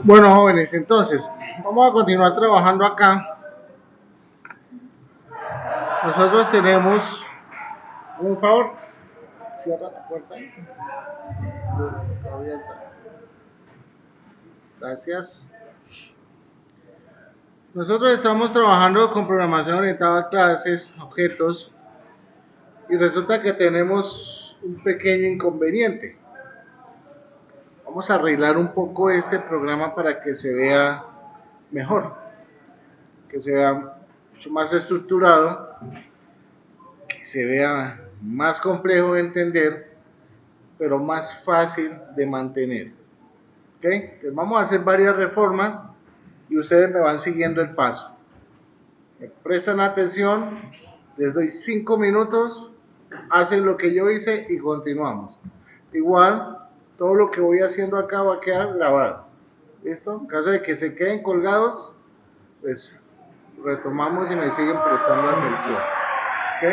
Bueno, jóvenes, entonces, vamos a continuar trabajando acá. Nosotros tenemos un favor. Cierra la puerta ahí. Está abierta. Gracias. Nosotros estamos trabajando con programación orientada a clases, objetos, y resulta que tenemos un pequeño inconveniente. Vamos a arreglar un poco este programa para que se vea mejor, que se vea mucho más estructurado, que se vea más complejo de entender, pero más fácil de mantener. ¿Ok? Entonces vamos a hacer varias reformas y ustedes me van siguiendo el paso. Me prestan atención, les doy 5 minutos, hacen lo que yo hice y continuamos. Igual, todo lo que voy haciendo acá va a quedar grabado. ¿Listo? En caso de que se queden colgados, pues retomamos y me siguen prestando atención. ¿Ok?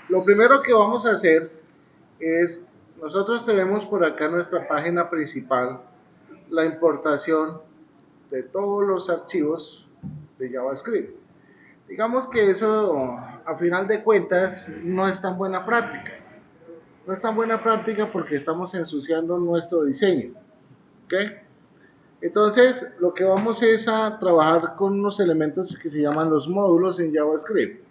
Lo primero que vamos a hacer es, nosotros tenemos por acá nuestra página principal, la importación de todos los archivos de JavaScript. Digamos que eso, a final de cuentas, no es tan buena práctica. No es tan buena práctica porque estamos ensuciando nuestro diseño. ¿Ok? Entonces, lo que vamos es a trabajar con unos elementos que se llaman los módulos en JavaScript.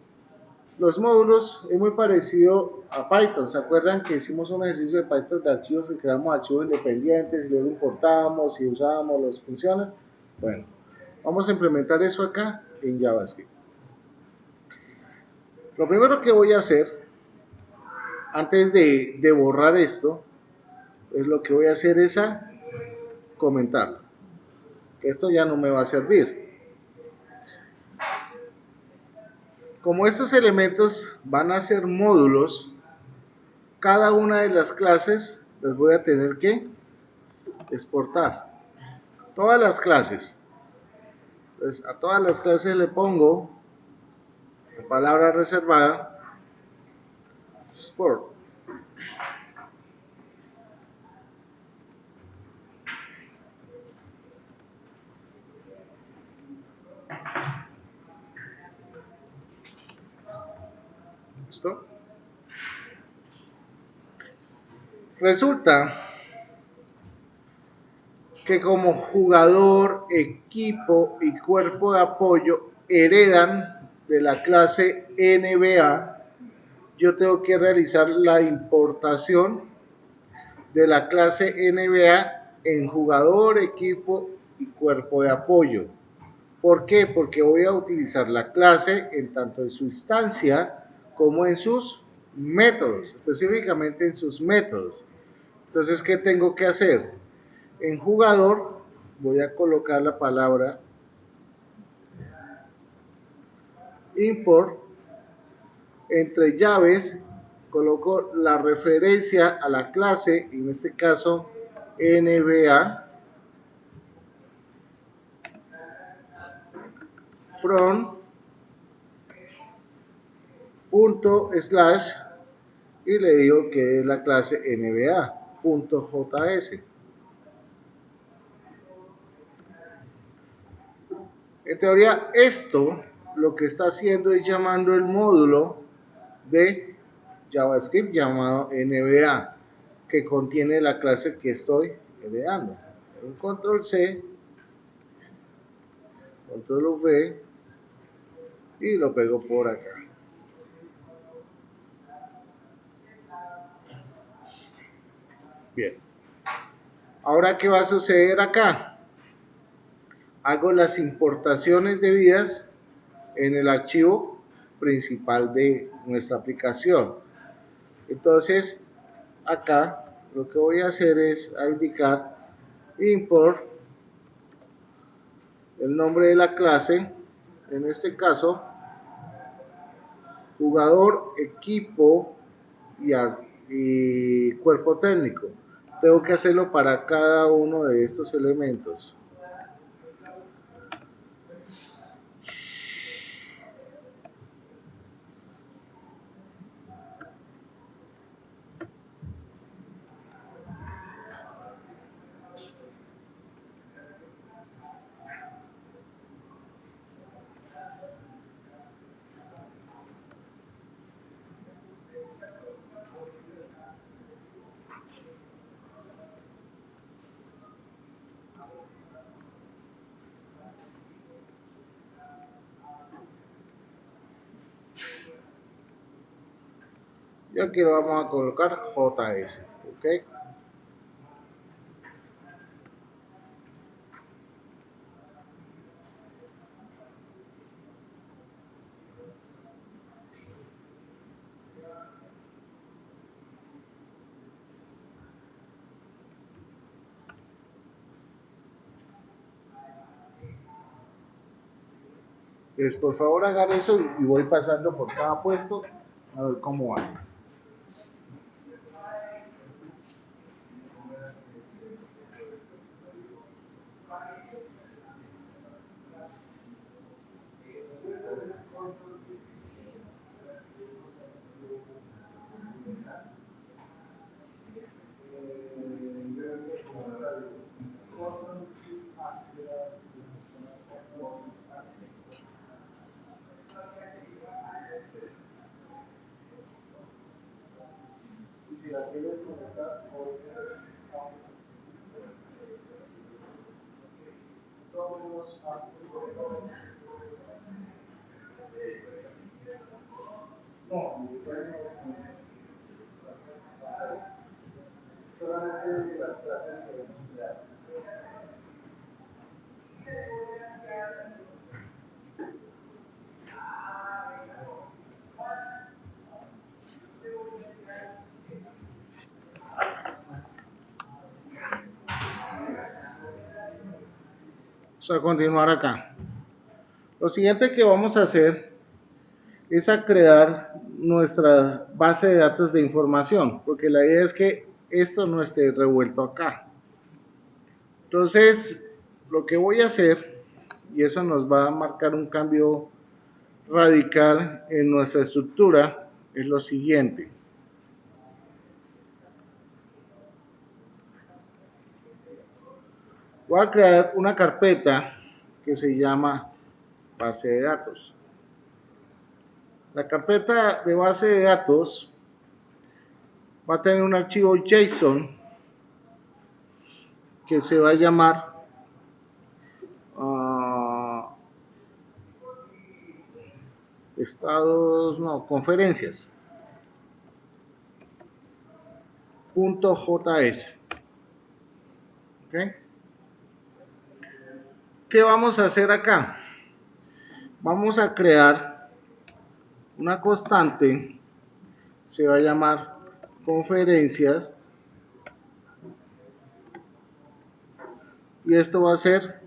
Los módulos es muy parecido a Python. ¿Se acuerdan que hicimos un ejercicio de Python de archivos, que creamos archivos independientes y luego importábamos y usábamos las funciones? Bueno, vamos a implementar eso acá en JavaScript. Lo primero que voy a hacer, antes de borrar esto, es lo que voy a hacer es a comentarlo. Que esto ya no me va a servir. Como estos elementos van a ser módulos, cada una de las clases las voy a tener que exportar. Todas las clases. Entonces, a todas las clases le pongo la palabra reservada, export. ¿Listo? Resulta que como jugador, equipo y cuerpo de apoyo heredan de la clase NBA, yo tengo que realizar la importación de la clase NBA en jugador, equipo y cuerpo de apoyo. ¿Por qué? Porque voy a utilizar la clase en tanto en su instancia como en sus métodos, específicamente en sus métodos. Entonces, ¿qué tengo que hacer? En jugador voy a colocar la palabra import, entre llaves coloco la referencia a la clase, en este caso NBA, from punto slash y le digo que es la clase NBA.js. En teoría, esto lo que está haciendo es llamando el módulo de JavaScript llamado NBA, que contiene la clase que estoy creando. Un control C, control V y lo pego por acá. Bien. Ahora, ¿qué va a suceder acá? Hago las importaciones debidas en el archivo principal de nuestra aplicación. Entonces, acá lo que voy a hacer es a indicar import el nombre de la clase, en este caso jugador, equipo y cuerpo técnico. Tengo que hacerlo para cada uno de estos elementos. y aquí lo vamos a colocar JS, ¿ok? Entonces, por favor hagan eso y voy pasando por cada puesto a ver cómo va. Vamos a continuar acá. Lo siguiente que vamos a hacer es a crear nuestra base de datos de información, porque la idea es que esto no esté revuelto acá. Entonces, lo que voy a hacer, y eso nos va a marcar un cambio radical en nuestra estructura, es lo siguiente. Voy a crear una carpeta que se llama base de datos. La carpeta de base de datos va a tener un archivo JSON que se va a llamar conferencias. .js. ¿Okay? ¿Qué vamos a hacer acá? Vamos a crear una constante, se va a llamar conferencias, y esto va a ser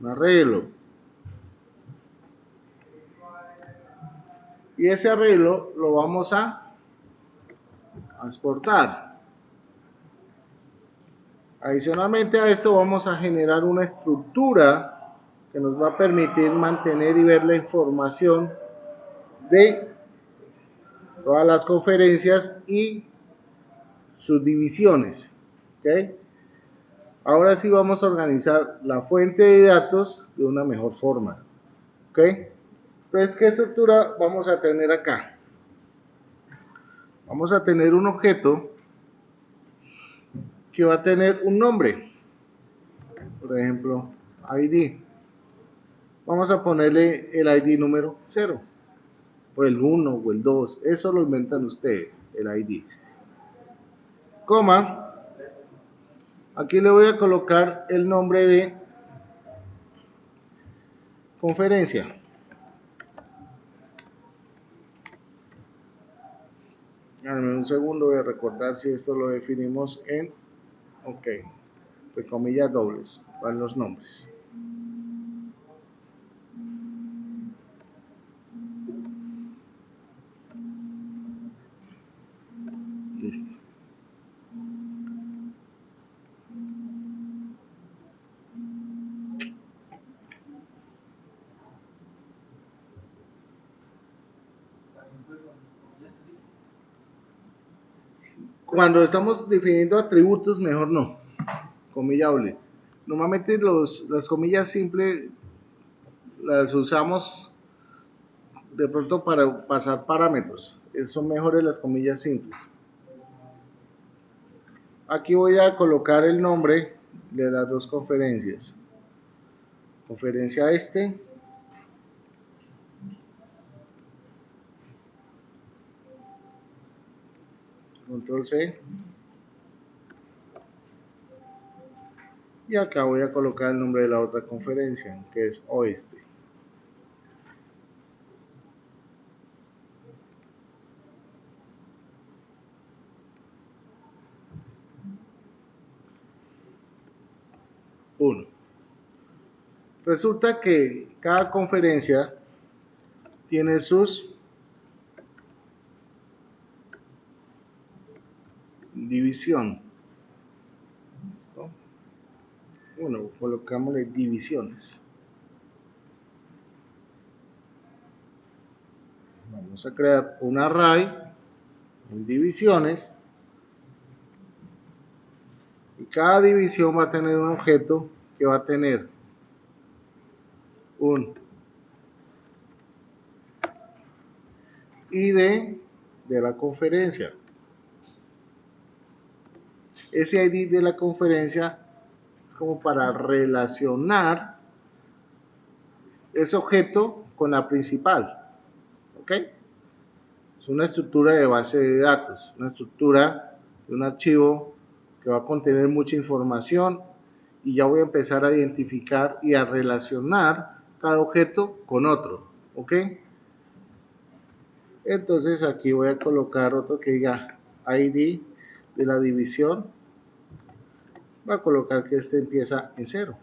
un arreglo. Y ese arreglo lo vamos a exportar. Adicionalmente a esto vamos a generar una estructura que nos va a permitir mantener y ver la información de todas las conferencias y sus divisiones. ¿Okay? Ahora sí vamos a organizar la fuente de datos de una mejor forma. ¿Ok? Entonces, ¿qué estructura vamos a tener acá? Vamos a tener un objeto que va a tener un nombre. Por ejemplo, ID. Vamos a ponerle el ID número 0. O el 1 o el 2. Eso lo inventan ustedes, el ID. Coma. Aquí le voy a colocar el nombre de conferencia. Dame un segundo, voy a recordar si esto lo definimos en OK, de comillas dobles, van los nombres. Listo. Cuando estamos definiendo atributos, mejor no, comilla doble. Normalmente las comillas simples las usamos de pronto para pasar parámetros. Son mejores las comillas simples. Aquí voy a colocar el nombre de las dos conferencias. Conferencia control C. Y acá voy a colocar el nombre de la otra conferencia, que es oeste. Uno. Resulta que cada conferencia tiene sus división. ¿Listo? Bueno, colocámosle divisiones. Vamos a crear un array en divisiones. Y cada división va a tener un objeto que va a tener un ID de la conferencia. Ese ID de la conferencia es como para relacionar ese objeto con la principal. ¿Ok? Es una estructura de base de datos, una estructura de un archivo que va a contener mucha información y ya voy a empezar a identificar y a relacionar cada objeto con otro. ¿Ok? Entonces aquí voy a colocar otro que diga ID de la división. Voy a colocar que este empieza en 0.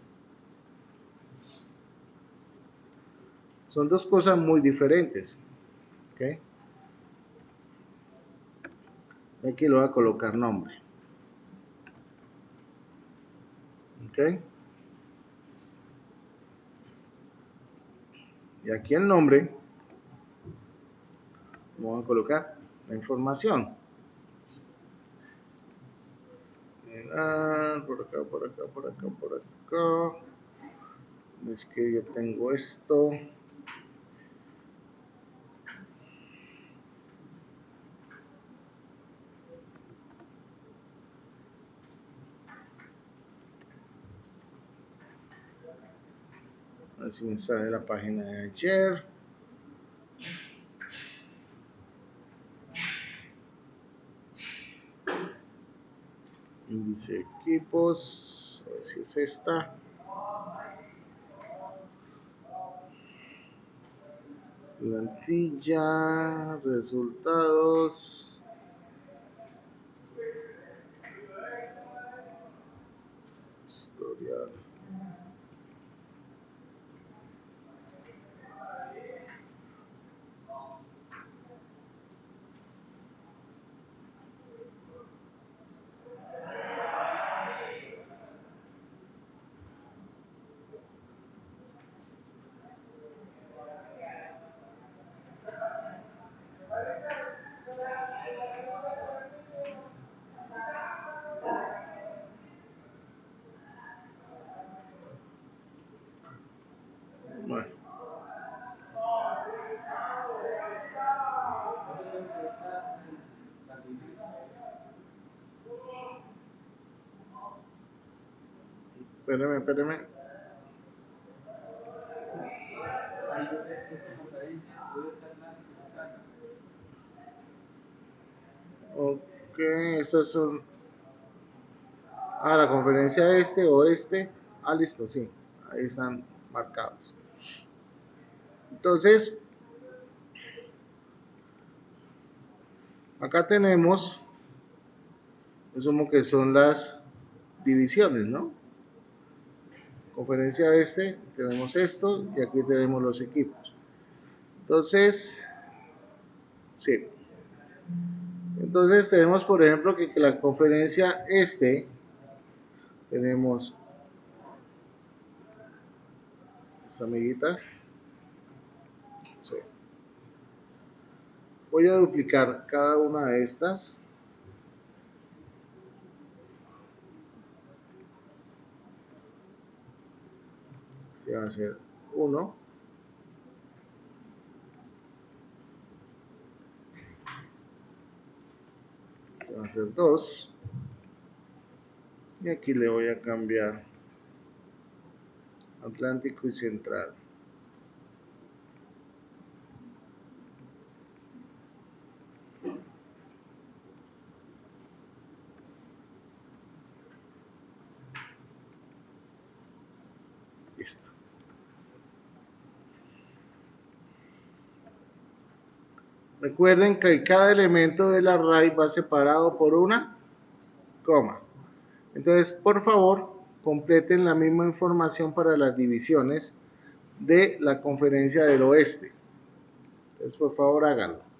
Son dos cosas muy diferentes. ¿Ok? Aquí le voy a colocar nombre. ¿Ok? Y aquí el nombre, vamos a colocar la información. Por acá, por acá, por acá, por acá. Es que yo tengo esto. Así me sale la página de ayer. Índice de equipos. A ver si es esta. Plantilla. Resultados. Historial. Bueno, espérame, espérame. Ok, estas son. La conferencia este, oeste. Listo, sí. Ahí están marcados. Entonces, acá tenemos, asumo que son las divisiones, ¿no? Conferencia este, tenemos esto y aquí tenemos los equipos. Entonces, sí. Entonces tenemos, por ejemplo, que la conferencia este, tenemos esta amiguita. Sí. Voy a duplicar cada una de estas. Este va a ser 1. Este va a ser 2. Y aquí le voy a cambiar Atlántico y Central. Listo. Recuerden que cada elemento del array va separado por una coma. Entonces, por favor, completen la misma información para las divisiones de la conferencia del oeste. Entonces, por favor, háganlo.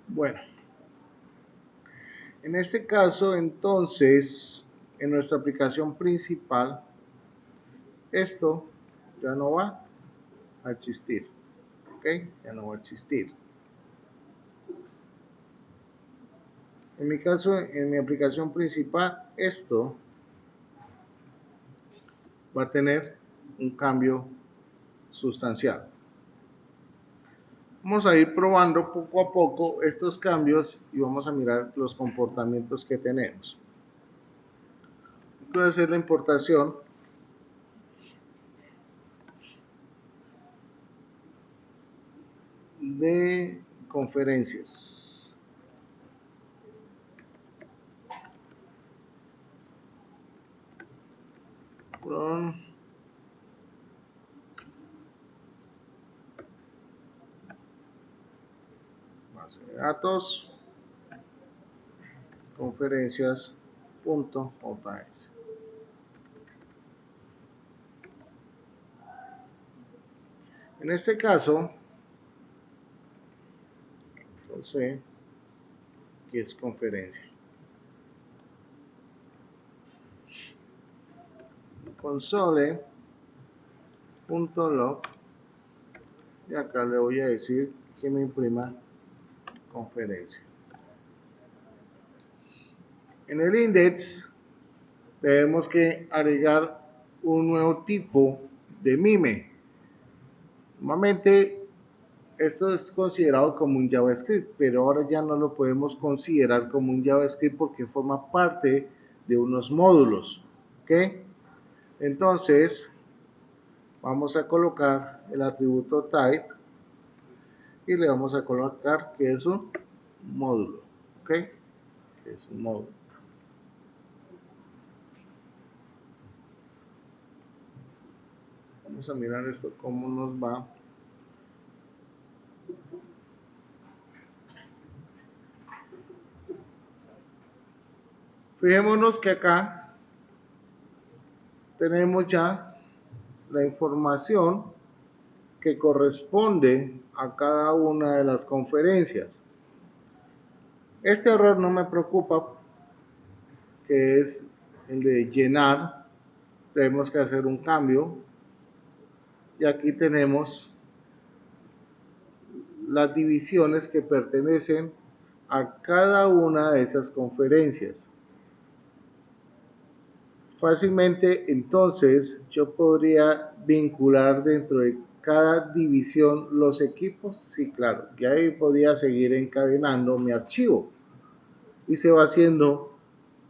Bueno, en este caso, entonces, en nuestra aplicación principal, esto ya no va a existir. ¿Ok? Ya no va a existir. En mi caso, en mi aplicación principal, esto va a tener un cambio sustancial. Vamos a ir probando poco a poco estos cambios y vamos a mirar los comportamientos que tenemos. Voy a hacer la importación de conferencias. Con base de datos, conferencias.js. En este caso, entonces, ¿qué es conferencia? Console.log y acá le voy a decir que me imprima conferencia. En el index tenemos que agregar un nuevo tipo de mime. Normalmente esto es considerado como un JavaScript, pero ahora ya no lo podemos considerar como un JavaScript porque forma parte de unos módulos. ¿Ok? Entonces, vamos a colocar el atributo type y le vamos a colocar que es un módulo. ¿Ok? Que es un módulo. Vamos a mirar esto cómo nos va. Fijémonos que acá tenemos ya la información que corresponde a cada una de las conferencias. Este error no me preocupa, que es el de llenar. Tenemos que hacer un cambio y aquí tenemos las divisiones que pertenecen a cada una de esas conferencias. Fácilmente entonces yo podría vincular dentro de cada división los equipos. Sí, claro, y ahí podría seguir encadenando mi archivo y se va haciendo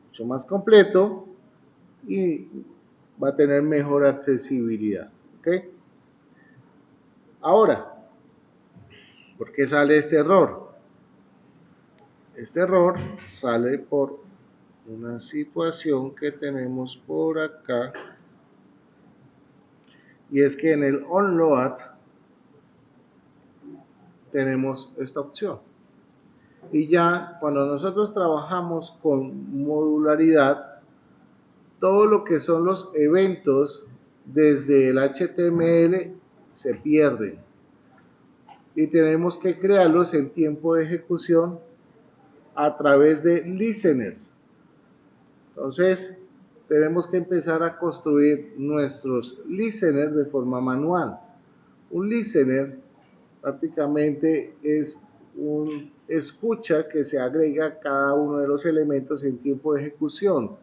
mucho más completo y va a tener mejor accesibilidad. ¿Ok? Ahora, ¿por qué sale este error? Este error sale por una situación que tenemos por acá, y es que en el onload tenemos esta opción. Y ya cuando nosotros trabajamos con modularidad, todo lo que son los eventos desde el HTML se pierden y tenemos que crearlos en tiempo de ejecución a través de listeners. Entonces, tenemos que empezar a construir nuestros listeners de forma manual. Un listener prácticamente es un escucha que se agrega a cada uno de los elementos en tiempo de ejecución.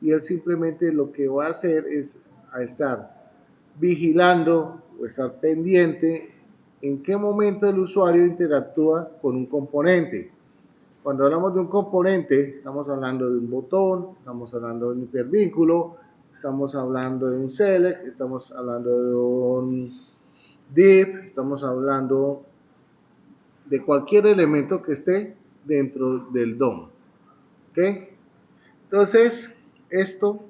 Y él simplemente lo que va a hacer es a estar vigilando o estar pendiente en qué momento el usuario interactúa con un componente. Cuando hablamos de un componente, estamos hablando de un botón, estamos hablando de un hipervínculo, estamos hablando de un select, estamos hablando de un div, estamos hablando de cualquier elemento que esté dentro del DOM. ¿Ok? Entonces, esto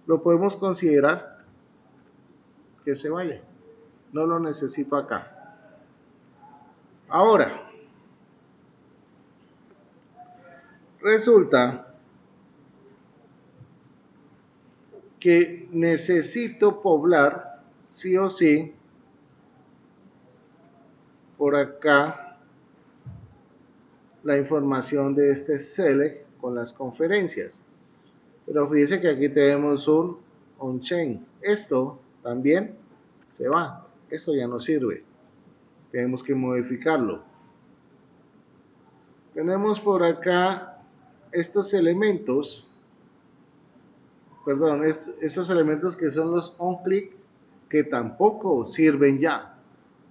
lo podemos considerar que se vaya. No lo necesito acá. Ahora, resulta que necesito poblar sí o sí por acá la información de este select con las conferencias. Pero fíjense que aquí tenemos un on-chain. Esto también se va. Esto ya no sirve. Tenemos que modificarlo. Tenemos por acá estos elementos, perdón, estos elementos que son los on-click, que tampoco sirven ya.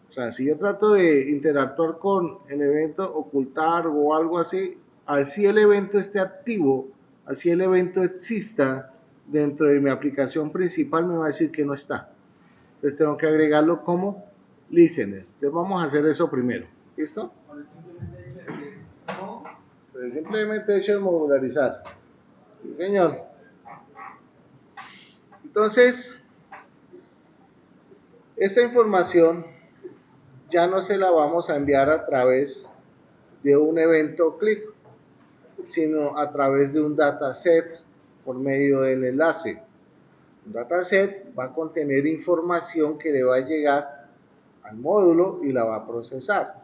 O sea, si yo trato de interactuar con el evento, ocultar o algo así, así el evento esté activo, así el evento exista dentro de mi aplicación principal, me va a decir que no está. Entonces tengo que agregarlo como listener. Entonces vamos a hacer eso primero. ¿Listo? Entonces simplemente he hecho de modularizar. Sí, señor. Entonces, esta información ya no se la vamos a enviar a través de un evento click, sino a través de un dataset por medio del enlace. Un dataset va a contener información que le va a llegar al módulo y la va a procesar.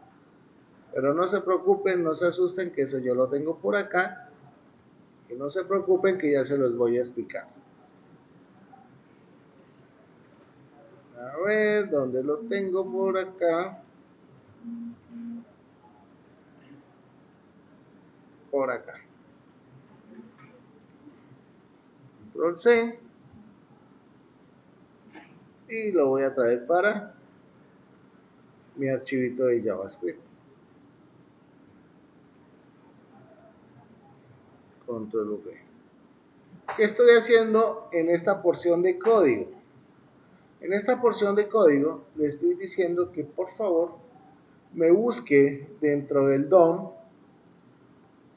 Pero no se preocupen, no se asusten, que eso yo lo tengo por acá. Y no se preocupen, que ya se los voy a explicar. A ver, ¿dónde lo tengo por acá? Por acá. Control C. Y lo voy a traer para mi archivito de JavaScript. Control V. ¿Qué estoy haciendo en esta porción de código? En esta porción de código le estoy diciendo que por favor me busque dentro del DOM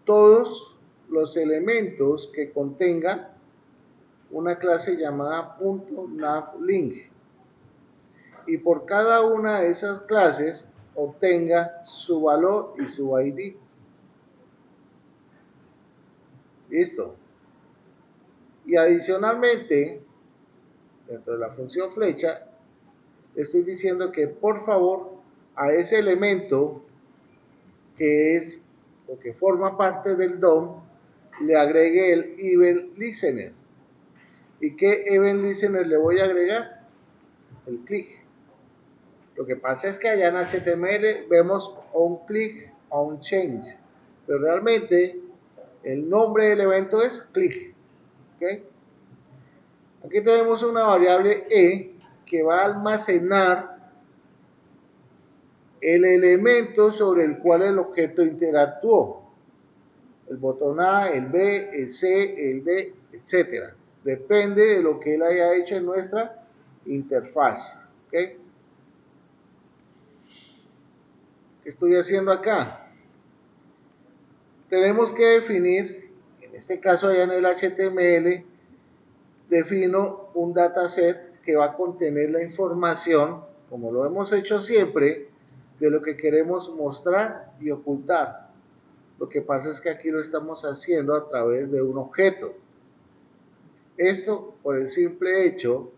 todos los elementos que contengan una clase llamada .navlink, y por cada una de esas clases obtenga su valor y su ID. Listo. Y adicionalmente, dentro de la función flecha, le estoy diciendo que por favor a ese elemento que es lo que forma parte del DOM, le agregue el event listener. ¿Y qué event listener le voy a agregar? El click. Lo que pasa es que allá en HTML vemos on click, on change, pero realmente el nombre del evento es click. ¿Okay? Aquí tenemos una variable e que va a almacenar el elemento sobre el cual el objeto interactuó. El botón A, el B, el C, el D, etc. Depende de lo que él haya hecho en nuestra interfaz. ¿Okay? ¿Qué estoy haciendo acá? Tenemos que definir, en este caso allá en el HTML, defino un dataset que va a contener la información, como lo hemos hecho siempre, de lo que queremos mostrar y ocultar. Lo que pasa es que aquí lo estamos haciendo a través de un objeto. Esto por el simple hecho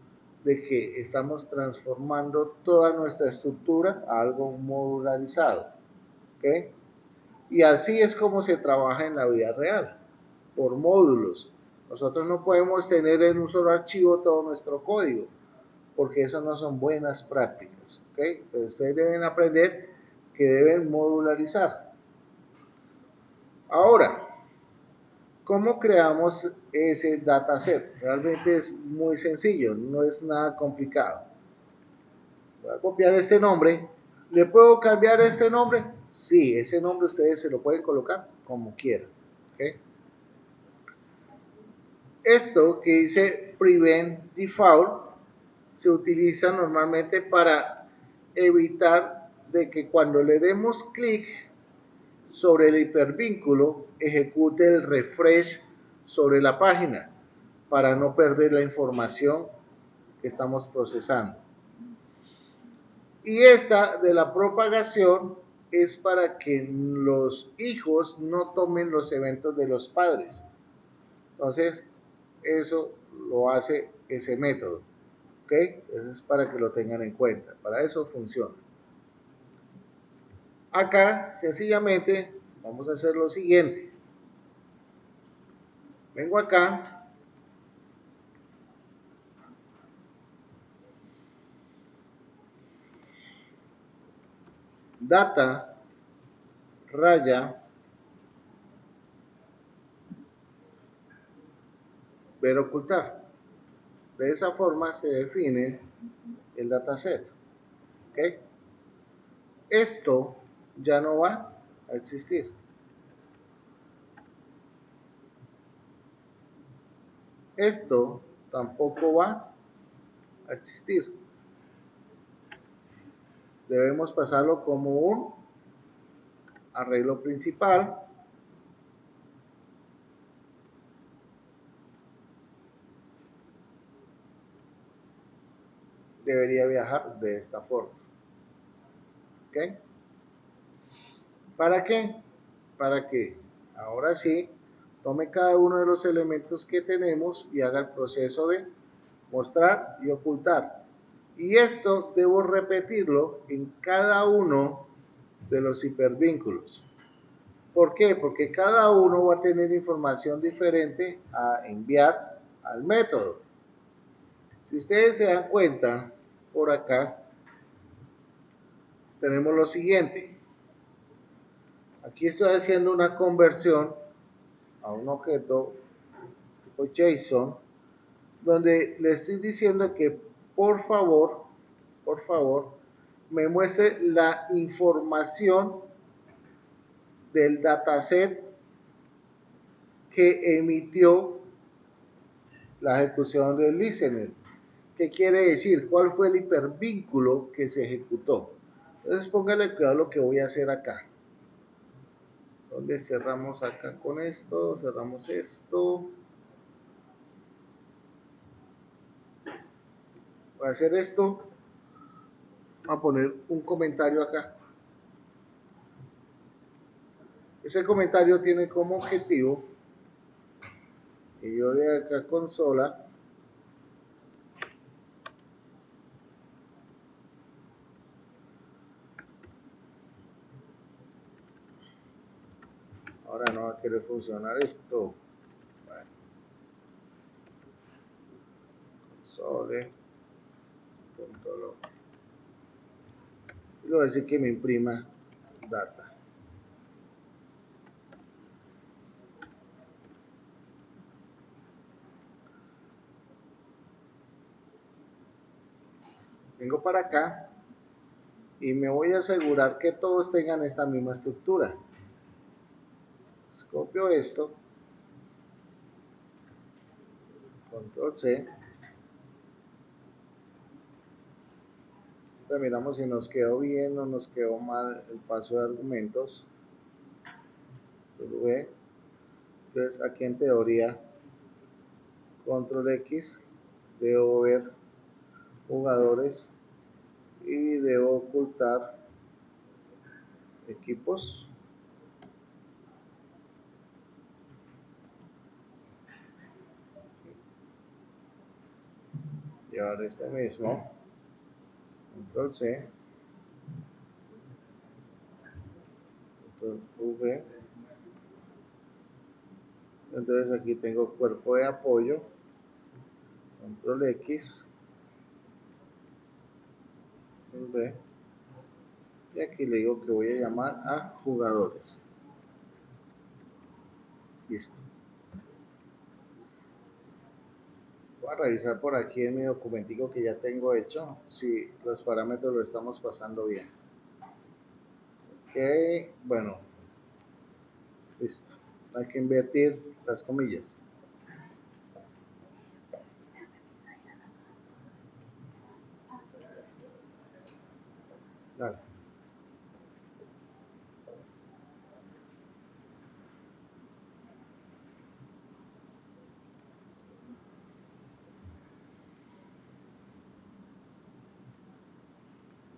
de que estamos transformando toda nuestra estructura a algo modularizado. ¿Okay? Y así es como se trabaja en la vida real, por módulos. Nosotros no podemos tener en un solo archivo todo nuestro código, porque eso no son buenas prácticas. ¿Okay? Entonces ustedes deben aprender que deben modularizar. Ahora, ¿cómo creamos ese dataset? Realmente es muy sencillo, no es nada complicado. Voy a copiar este nombre. ¿Le puedo cambiar este nombre? Sí, ese nombre ustedes se lo pueden colocar como quieran. ¿Okay? Esto que dice Prevent Default se utiliza normalmente para evitar de que cuando le demos clic sobre el hipervínculo ejecute el refresh sobre la página para no perder la información que estamos procesando. Y esta de la propagación es para que los hijos no tomen los eventos de los padres. Entonces, eso lo hace ese método. ¿Ok? Eso es para que lo tengan en cuenta. Para eso funciona. Acá, sencillamente, vamos a hacer lo siguiente. Vengo acá. Data, raya, ver ocultar. De esa forma se define el dataset. ¿Ok? Esto ya no va a existir. Esto tampoco va a existir. Debemos pasarlo como un arreglo principal. Debería viajar de esta forma. ¿Ok? ¿Para qué? Para que ahora sí tome cada uno de los elementos que tenemos y haga el proceso de mostrar y ocultar. Y esto debo repetirlo en cada uno de los hipervínculos. ¿Por qué? Porque cada uno va a tener información diferente a enviar al método. Si ustedes se dan cuenta, por acá tenemos lo siguiente. Aquí estoy haciendo una conversión a un objeto tipo JSON, donde le estoy diciendo que por favor, me muestre la información del dataset que emitió la ejecución del listener. ¿Qué quiere decir? ¿Cuál fue el hipervínculo que se ejecutó? Entonces póngale cuidado a lo que voy a hacer acá. Donde cerramos acá con esto, cerramos esto. Voy a hacer esto. Voy a poner un comentario acá. Ese comentario tiene como objetivo que yo de acá consola Ahora no va a querer funcionar esto. Bueno, console. Punto. Y le voy a decir que me imprima data. Vengo para acá y me voy a asegurar que todos tengan esta misma estructura. Copio esto, control C. Miramos si nos quedó bien o nos quedó mal el paso de argumentos. V. Entonces aquí en teoría, control X, debo ver jugadores y debo ocultar equipos. Y ahora este mismo, control C, control V. Entonces aquí tengo cuerpo de apoyo, control X, V. Y aquí le digo que voy a llamar a jugadores. Listo. Voy a revisar por aquí en mi documentico que ya tengo hecho si los parámetros lo estamos pasando bien. Ok, bueno, listo. Hay que invertir las comillas. Dale.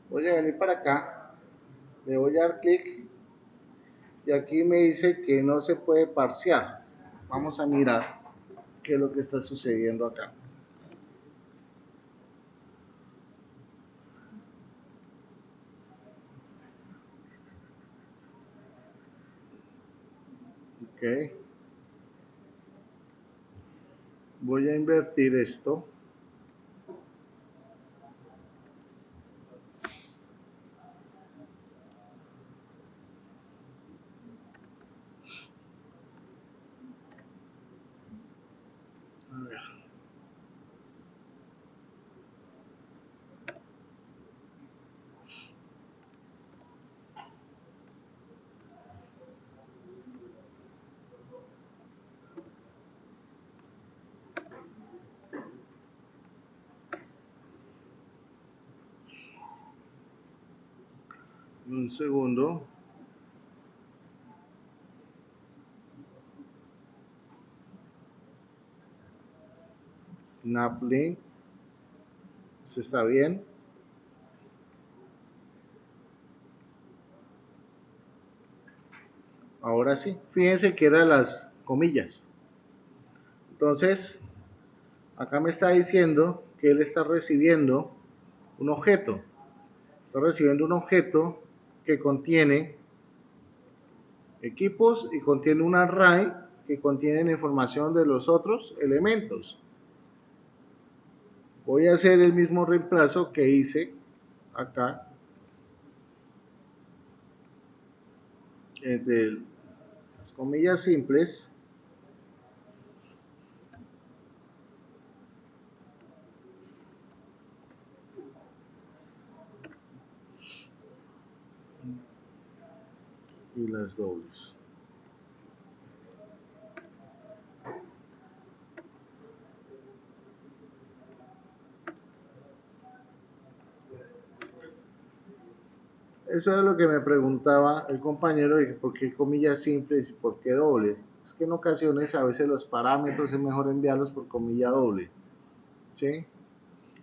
Voy a venir para acá, le voy a dar clic y aquí me dice que no se puede parsear. Vamos a mirar qué es lo que está sucediendo acá. Ok, voy a invertir esto. A ver. Un segundo. Naplink. Eso está bien. Ahora sí. Fíjense que eran las comillas. Entonces, acá me está diciendo que él está recibiendo un objeto. Está recibiendo un objeto que contiene equipos y contiene un array que contiene la información de los otros elementos. Voy a hacer el mismo reemplazo que hice acá entre las comillas simples y las dobles. Eso es lo que me preguntaba el compañero, de por qué comillas simples y por qué dobles. Es que en ocasiones a veces los parámetros es mejor enviarlos por comilla doble, ¿sí?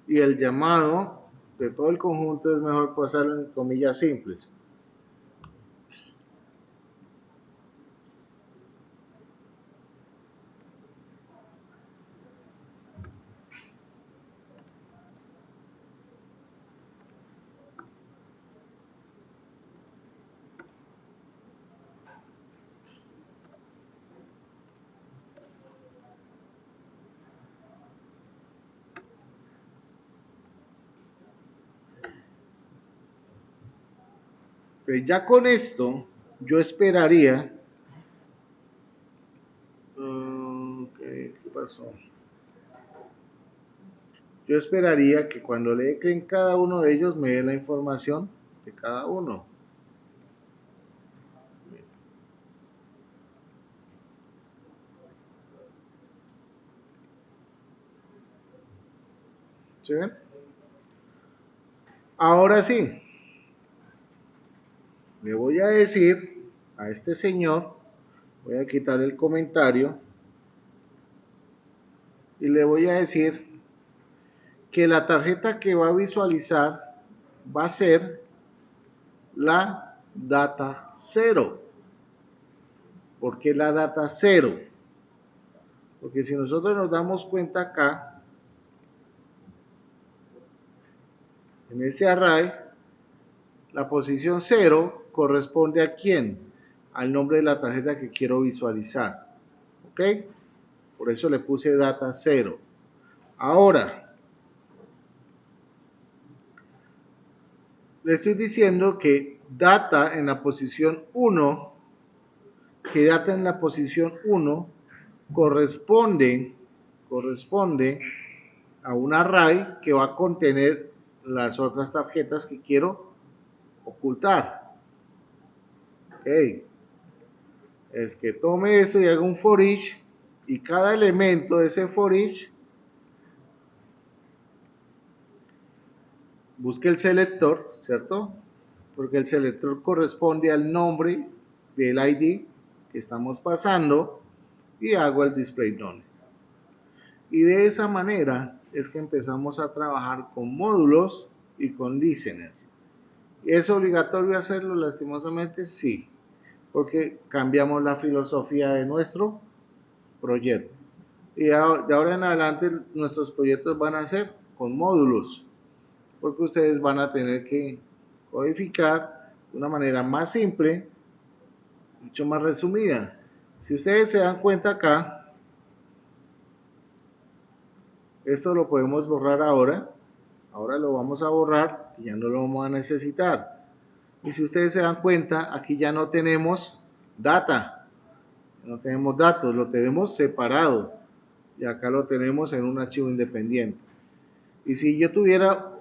Y el llamado de todo el conjunto es mejor pasarlo en comillas simples. Ya con esto, yo esperaría. ¿Qué pasó? Yo esperaría que cuando le dé en cada uno de ellos me dé la información de cada uno. ¿Sí ven? Ahora sí, le voy a decir a este señor, voy a quitar el comentario y le voy a decir que la tarjeta que va a visualizar va a ser la data 0. ¿Por qué la data 0? Porque si nosotros nos damos cuenta acá, en ese array, la posición 0 corresponde a quién? Al nombre de la tarjeta que quiero visualizar. ¿Ok? Por eso le puse data 0. Ahora, le estoy diciendo que data en la posición 1, que data en la posición 1 corresponde a un array que va a contener las otras tarjetas que quiero ocultar. Ok, es que tome esto y haga un for each y cada elemento de ese for each busque el selector, ¿cierto? Porque el selector corresponde al nombre del ID que estamos pasando y hago el display none. Y de esa manera es que empezamos a trabajar con módulos y con listeners. ¿Es obligatorio hacerlo? Lastimosamente sí, porque cambiamos la filosofía de nuestro proyecto. Y de ahora en adelante nuestros proyectos van a ser con módulos, porque ustedes van a tener que codificar de una manera más simple, mucho más resumida. Si ustedes se dan cuenta acá, esto lo podemos borrar ahora. Ahora lo vamos a borrar y ya no lo vamos a necesitar. Y si ustedes se dan cuenta, aquí ya no tenemos data, no tenemos datos, lo tenemos separado. Y acá lo tenemos en un archivo independiente. Y si yo tuviera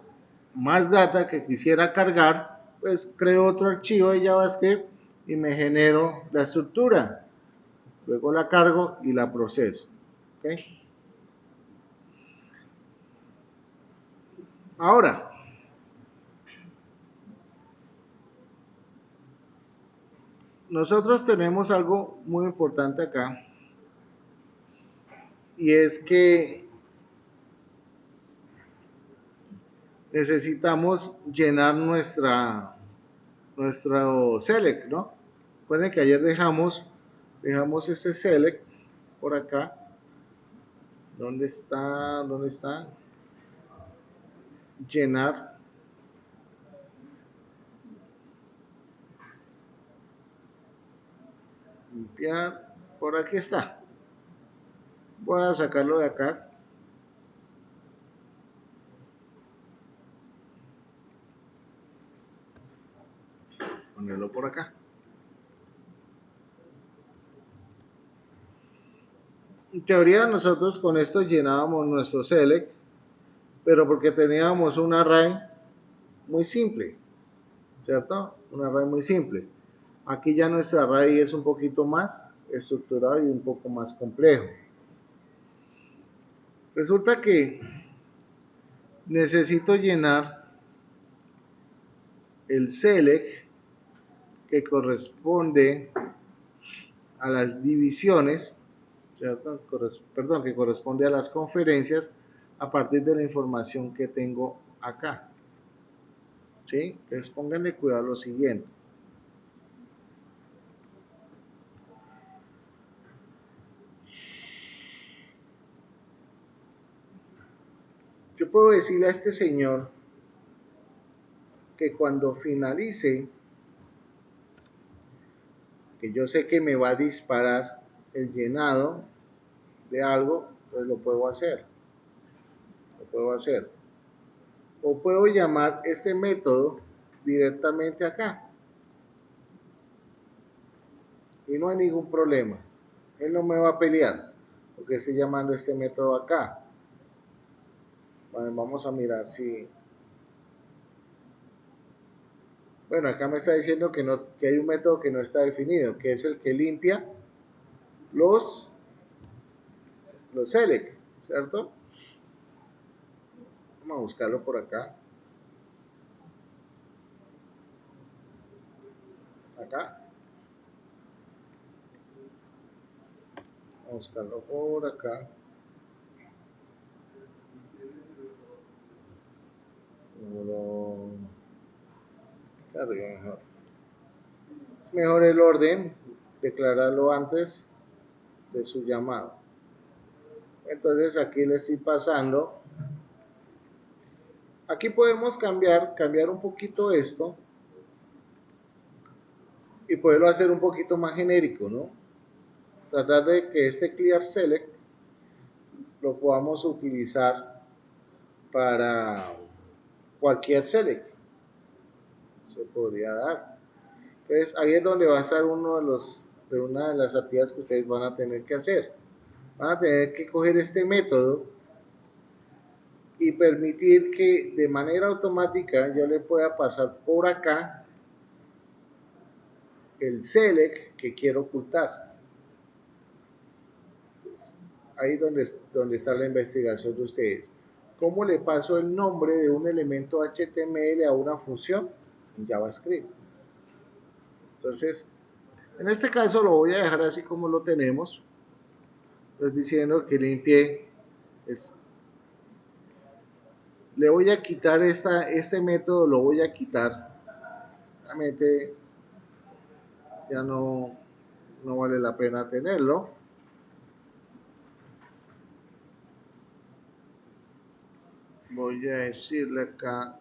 más data que quisiera cargar, pues creo otro archivo de JavaScript y me genero la estructura. Luego la cargo y la proceso. ¿Okay? Ahora, nosotros tenemos algo muy importante acá y es que necesitamos llenar nuestro select, ¿no? Recuerden que ayer dejamos este select por acá. ¿Dónde está? ¿Dónde está? Llenar. Limpiar. Por aquí está. Voy a sacarlo de acá. Ponerlo por acá. En teoría nosotros con esto llenábamos nuestro select, pero porque teníamos un array muy simple, ¿cierto? Un array muy simple. Aquí ya nuestro array es un poquito más estructurado y un poco más complejo. Resulta que necesito llenar el select que corresponde a las divisiones, ¿cierto? Perdón, que corresponde a las conferencias a partir de la información que tengo acá. ¿Sí? Entonces pónganle cuidado a lo siguiente. Yo puedo decirle a este señor que cuando finalice, que yo sé que me va a disparar el llenado de algo, pues lo puedo hacer. Lo puedo hacer. O puedo llamar este método directamente acá. y no hay ningún problema. Él no me va a pelear porque estoy llamando este método acá. Bueno, vamos a mirar si... Bueno, acá me está diciendo que, no, que hay un método que no está definido, que es el que limpia los, los select, ¿cierto? Vamos a buscarlo por acá. Acá. Vamos a buscarlo por acá. Claro, mejor. Es mejor el orden, declararlo antes de su llamado. Entonces aquí le estoy pasando. Aquí podemos cambiar un poquito esto y poderlo hacer un poquito más genérico, ¿no? Tratar de que este clear select lo podamos utilizar para cualquier select. Se podría dar. Entonces ahí es donde va a estar una de las actividades que ustedes van a tener que hacer. Van a tener que coger este método y permitir que de manera automática yo le pueda pasar por acá el select que quiero ocultar. Entonces, ahí es donde está la investigación de ustedes. ¿Cómo le paso el nombre de un elemento HTML a una función en JavaScript? Entonces, en este caso lo voy a dejar así como lo tenemos. Pues diciendo que limpie. Le voy a quitar este método, lo voy a quitar. Realmente ya no vale la pena tenerlo. Voy a decirle acá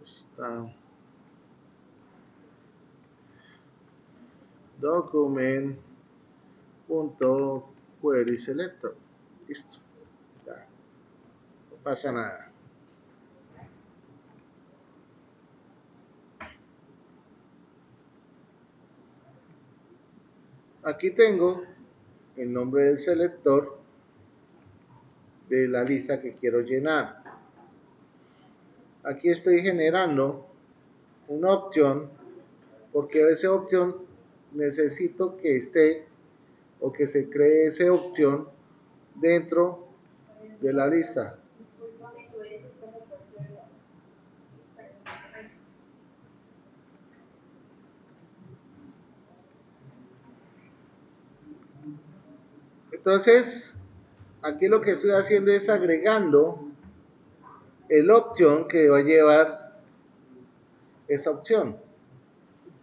está document.querySelector. Listo. Ya, no pasa nada. Aquí tengo el nombre del selector de la lista que quiero llenar. Aquí estoy generando una opción porque esa opción necesito que esté o que se cree esa opción dentro de la lista. Entonces, aquí lo que estoy haciendo es agregando el option que va a llevar esa opción.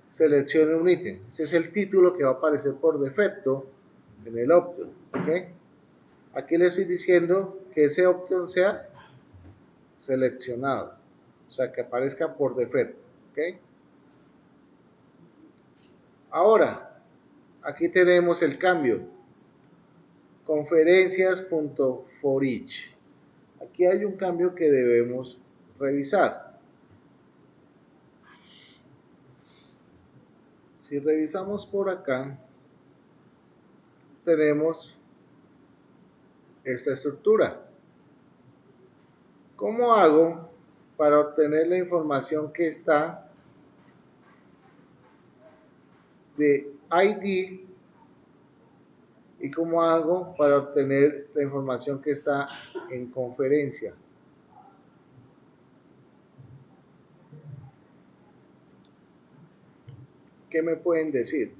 Seleccione un ítem. Ese es el título que va a aparecer por defecto en el option. ¿Okay? Aquí le estoy diciendo que ese option sea seleccionado. O sea, que aparezca por defecto. ¿Okay? Ahora, aquí tenemos el cambio. Conferencias.forEach. Aquí hay un cambio que debemos revisar. Si revisamos por acá, tenemos esta estructura. ¿Cómo hago para obtener la información que está de ID y cómo hago para obtener la información que está en conferencia? ¿Qué me pueden decir?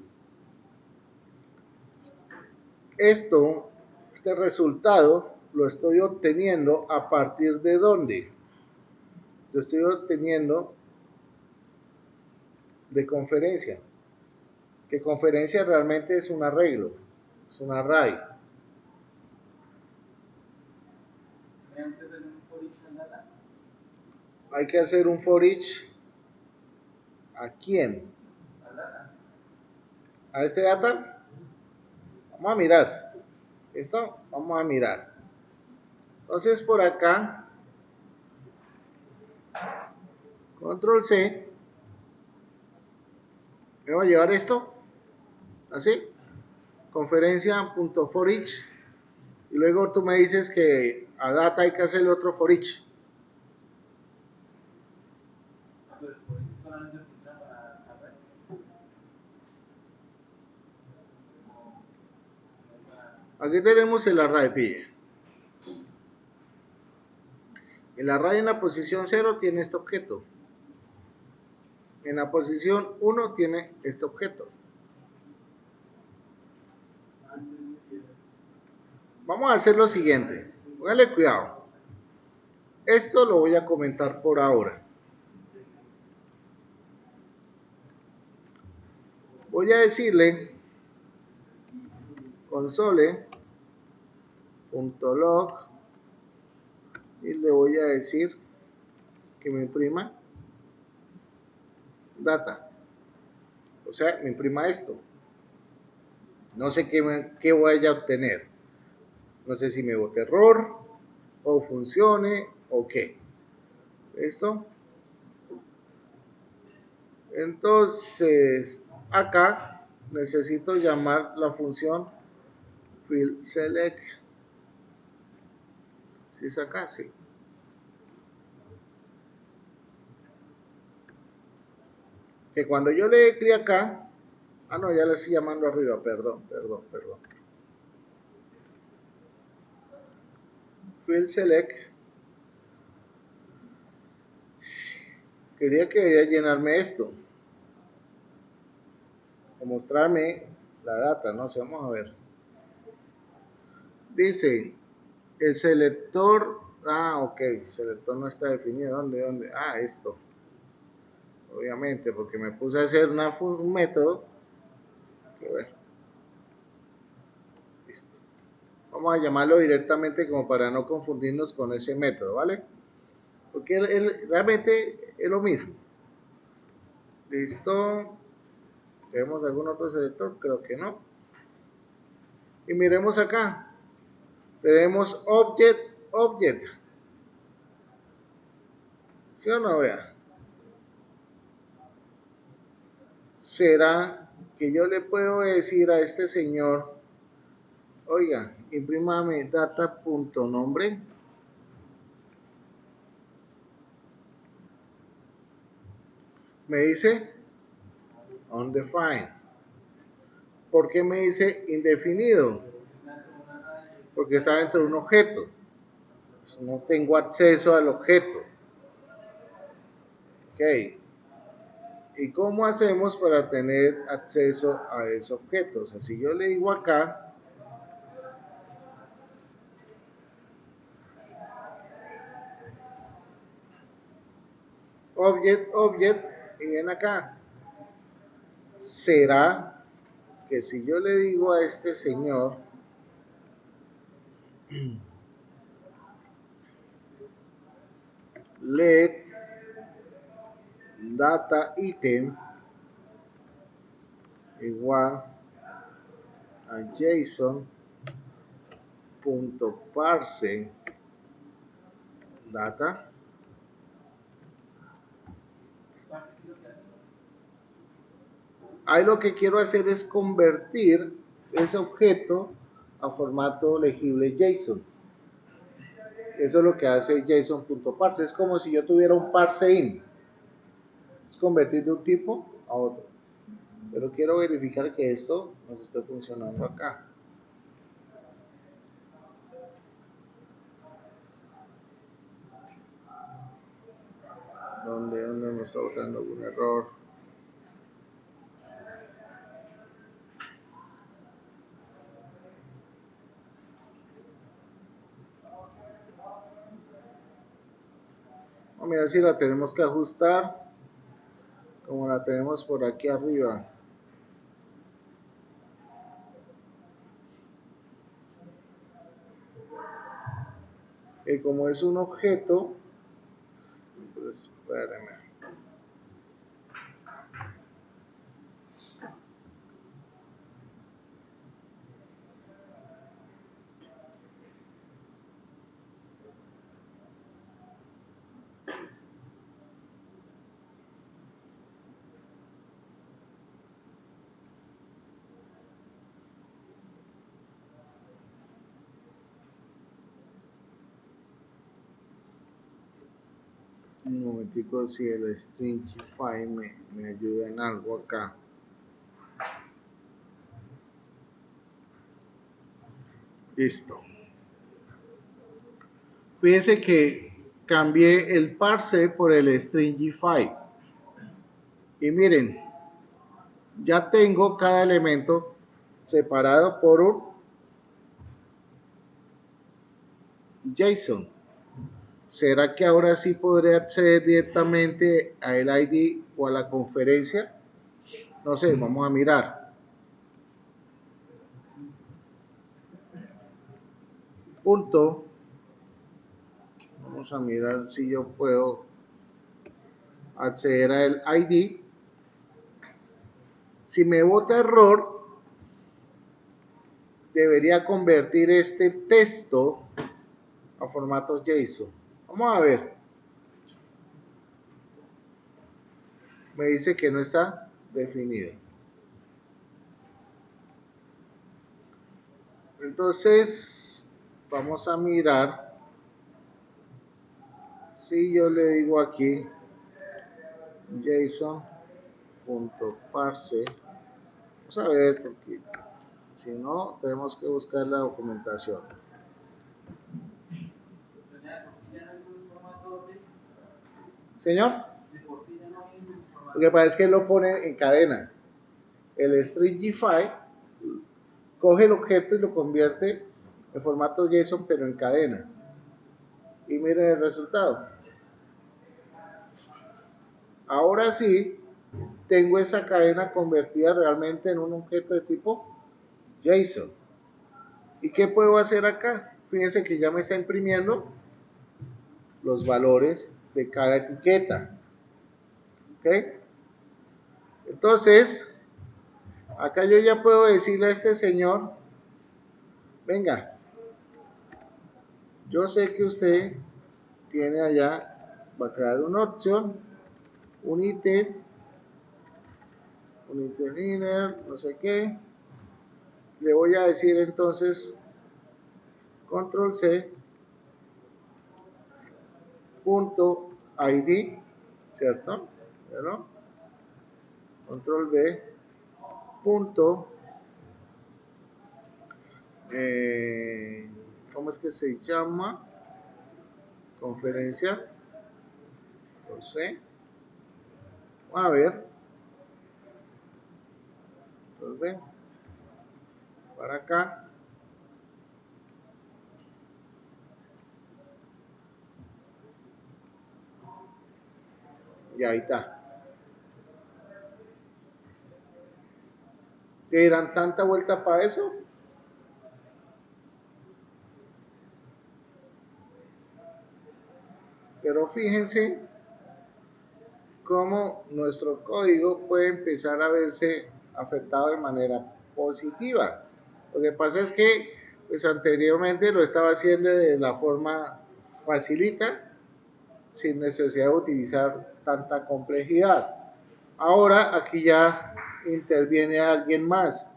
Este resultado lo estoy obteniendo a partir de dónde? Lo estoy obteniendo de conferencia. Que conferencia realmente es un arreglo, es un array. Hay que hacer un for each. ¿A quién? ¿A este data? Vamos a mirar. ¿Esto? Vamos a mirar. Entonces por acá, control C, Me voy a llevar esto, así, conferencia.forEach, y luego tú me dices que a data hay que hacer otro for each. Aquí tenemos el array, pille. El array en la posición 0 tiene este objeto. En la posición 1 tiene este objeto. Vamos a hacer lo siguiente. Póngale cuidado. Esto lo voy a comentar por ahora. Voy a decirle console.log y le voy a decir que me imprima data. O sea, me imprima esto. No sé qué voy a obtener. No sé si me bote error o funcione o qué. ¿Listo? Entonces, acá necesito llamar la función fieldSelect. Si es acá, sí. Que cuando yo le dé clic acá, no, ya le estoy llamando arriba, perdón. fieldSelect, quería que debería llenarme esto, o mostrarme la data, no sé, vamos a ver. Dice, el selector, ok, el selector no está definido, ¿dónde? Esto, obviamente, porque me puse a hacer un método, que bueno, listo. Vamos a llamarlo directamente como para no confundirnos con ese método, ¿vale? Porque él realmente es lo mismo. Listo. ¿Tenemos algún otro selector? Creo que no. Y miremos acá. Tenemos object. ¿Sí o no? Vea. ¿Será que yo le puedo decir a este señor, oiga, imprímame data.nombre? Me dice undefined. ¿Por qué me dice indefinido? Porque está dentro de un objeto. Pues no tengo acceso al objeto. Ok. ¿Y cómo hacemos para tener acceso a ese objeto? O sea, si yo le digo acá, object, y ven acá, ¿será que si yo le digo a este señor, let data item igual a JSON.parse data? Ahí lo que quiero hacer es convertir ese objeto a formato legible JSON. Eso es lo que hace JSON.parse. Es como si yo tuviera un parseIn. Es convertir de un tipo a otro. Pero quiero verificar que esto nos esté funcionando acá. ¿Dónde me está botando algún error? Vamos a mirar si la tenemos que ajustar como la tenemos por aquí arriba. Y como es un objeto, pues espérenme. Un momentico si el Stringify me ayuda en algo acá. Listo. Fíjense que cambié el parse por el Stringify. Y miren, ya tengo cada elemento separado por un JSON. ¿Será que ahora sí podré acceder directamente a el ID o a la conferencia? No sé, vamos a mirar. Punto. Vamos a mirar si yo puedo acceder al ID. Si me bota error, debería convertir este texto a formato JSON. Vamos a ver. Me dice que no está definido. Entonces, vamos a mirar si yo le digo aquí JSON.parse. Vamos a ver, porque si no, tenemos que buscar la documentación. Señor, lo que pasa es que él lo pone en cadena. El Stringify coge el objeto y lo convierte en formato JSON, pero en cadena. Y miren el resultado. Ahora sí, tengo esa cadena convertida realmente en un objeto de tipo JSON. ¿Y qué puedo hacer acá? Fíjense que ya me está imprimiendo los valores de cada etiqueta. ¿Ok? Entonces, acá yo ya puedo decirle a este señor, venga, yo sé que usted tiene allá, va a crear una opción, un ítem inner, no sé qué. Le voy a decir entonces, control C, punto ID, ¿cierto? ¿no? Control V, punto, ¿cómo es que se llama? Conferencia, C. A ver, control V, para acá. Y ahí está. ¿Te dirán tanta vuelta para eso? Pero fíjense cómo nuestro código puede empezar a verse afectado de manera positiva. Lo que pasa es que pues anteriormente lo estaba haciendo de la forma facilita, sin necesidad de utilizar tanta complejidad. Ahora aquí ya interviene alguien más,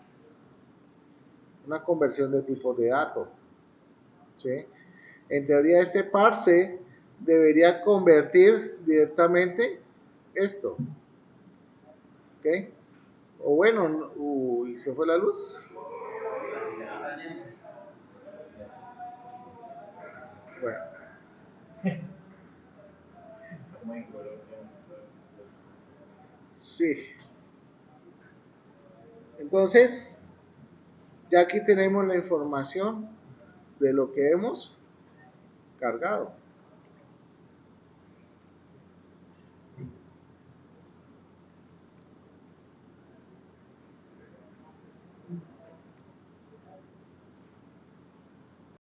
una conversión de tipo de datos. ¿Sí? En teoría este parse debería convertir directamente esto. ¿Ok? O bueno, uy, se fue la luz. Bueno, sí. Entonces, ya aquí tenemos la información de lo que hemos cargado.